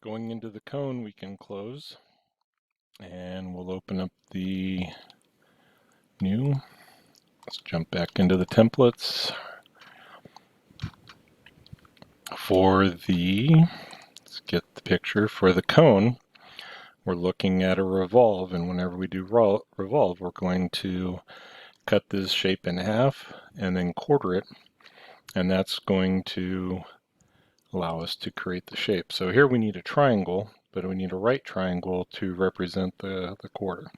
Going into the cone, we can close, and we'll open up the new. Let's jump back into the templates. Let's get the picture for the cone. We're looking at a revolve, and whenever we do revolve, we're going to cut this shape in half and then quarter it, and that's going to allow us to create the shape. So here we need a triangle, but we need a right triangle to represent the quarter.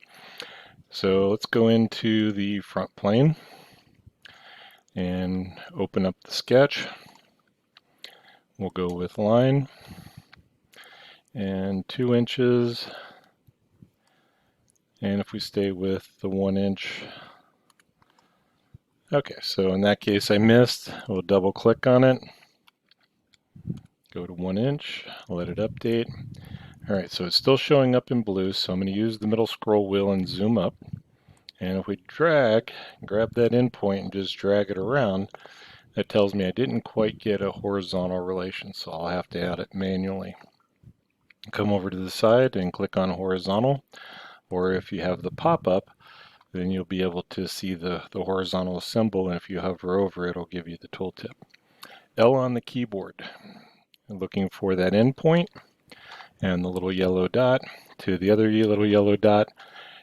So let's go into the front plane and open up the sketch. We'll go with line and 2 inches, and if we stay with the 1 inch, okay, so in that case I missed. We'll double click on it, go to 1 inch, let it update. Alright, so it's still showing up in blue, so I'm going to use the middle scroll wheel and zoom up. And if we grab that endpoint and just drag it around, that tells me I didn't quite get a horizontal relation, so I'll have to add it manually. Come over to the side and click on horizontal, or if you have the pop-up, then you'll be able to see the horizontal symbol, and if you hover over it, it'll give you the tooltip. L on the keyboard, looking for that endpoint, and the little yellow dot to the other little yellow dot.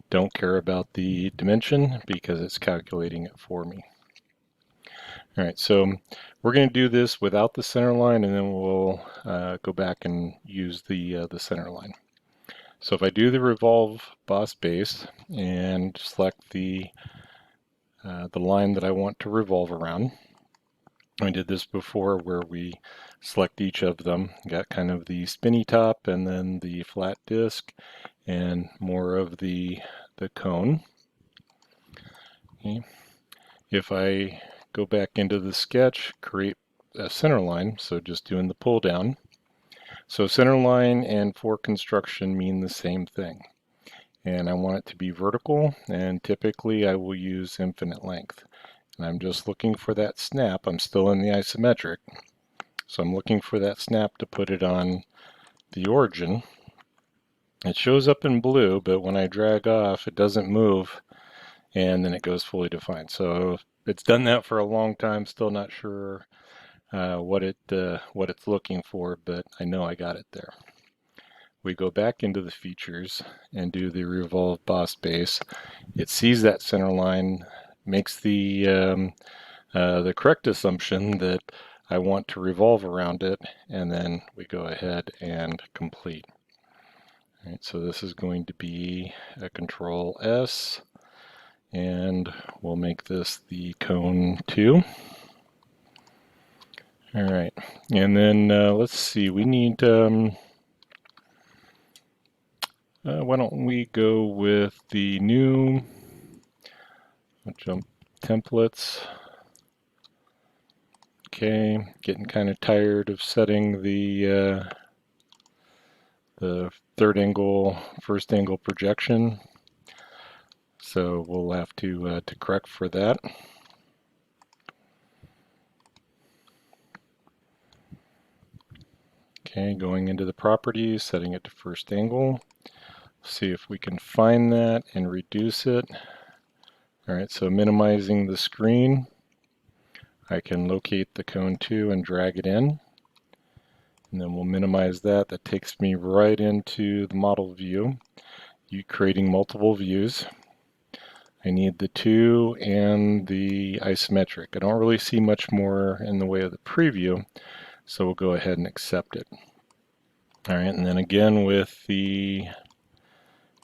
Don't care about the dimension because it's calculating it for me. All right, so we're going to do this without the center line, and then we'll go back and use the center line. So if I do the revolve boss base and select the line that I want to revolve around, I did this before where we select each of them. Got kind of the spinny top and then the flat disc and more of the cone. Okay. If I go back into the sketch, create a center line, so just doing the pull down. So center line and for construction mean the same thing. And I want it to be vertical, and typically I will use infinite length. And I'm just looking for that snap. I'm still in the isometric, so I'm looking for that snap to put it on the origin. It shows up in blue, but when I drag off, it doesn't move, and then it goes fully defined. So it's done that for a long time, still not sure what it's looking for, but I know I got it there. We go back into the features and do the revolve boss base. It sees that center line, makes the correct assumption that I want to revolve around it, and then we go ahead and complete. All right, so this is going to be a Control S, and we'll make this the cone 2. All right, and then let's see, we need why don't we go with the new jump templates. Okay, getting kind of tired of setting the third angle, first angle projection, so we'll have to correct for that. Okay, going into the properties, setting it to first angle. See if we can find that and reduce it. All right, so minimizing the screen, I can locate the cone 2 and drag it in. And then we'll minimize that. That takes me right into the model view. You creating multiple views. I need the 2 and the isometric. I don't really see much more in the way of the preview, so we'll go ahead and accept it. All right, and then again with the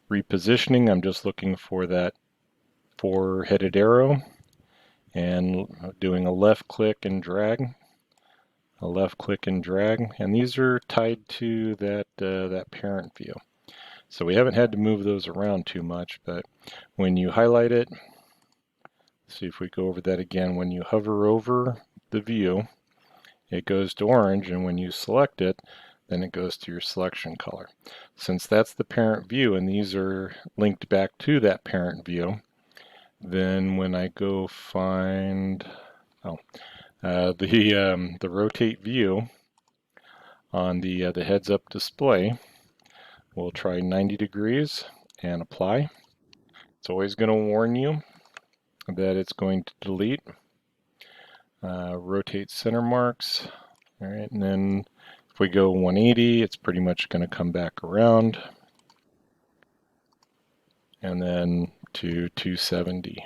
repositioning, I'm just looking for that 4-headed arrow and doing a left click and drag. A left click and drag, and these are tied to that parent view. So we haven't had to move those around too much, but when you highlight it, see if we go over that again, when you hover over the view, it goes to orange, and when you select it, then it goes to your selection color. Since that's the parent view and these are linked back to that parent view, then when I go find the rotate view On the heads-up display, we'll try 90 degrees and apply. It's always going to warn you that it's going to delete. Rotate center marks. All right, and then if we go 180, it's pretty much going to come back around. And then to 270.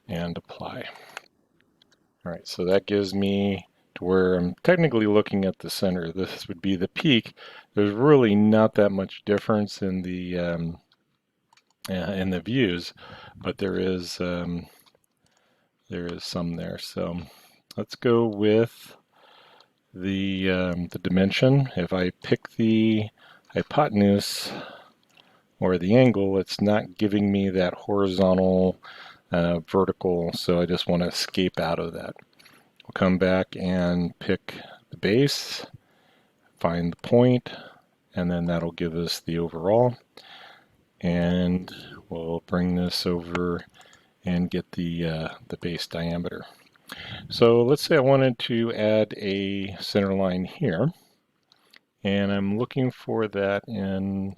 And apply. All right, so that gives me to where I'm technically looking at the center. This would be the peak. There's really not that much difference in the views, but there is some there. So let's go with the dimension. If I pick the hypotenuse or the angle, it's not giving me that horizontal vertical, so I just want to escape out of that. We'll come back and pick the base, find the point, and then that'll give us the overall. And we'll bring this over and get the base diameter. So let's say I wanted to add a center line here, and I'm looking for that in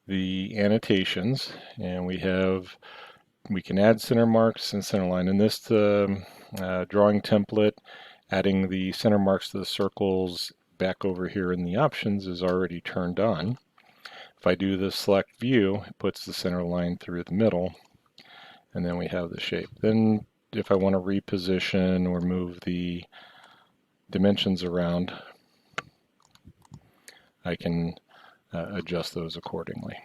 the annotations, and we can add center marks and center line. In this drawing template, adding the center marks to the circles back over here in the options is already turned on. If I do the select view, it puts the center line through the middle, and then we have the shape. Then if I want to reposition or move the dimensions around, I can adjust those accordingly.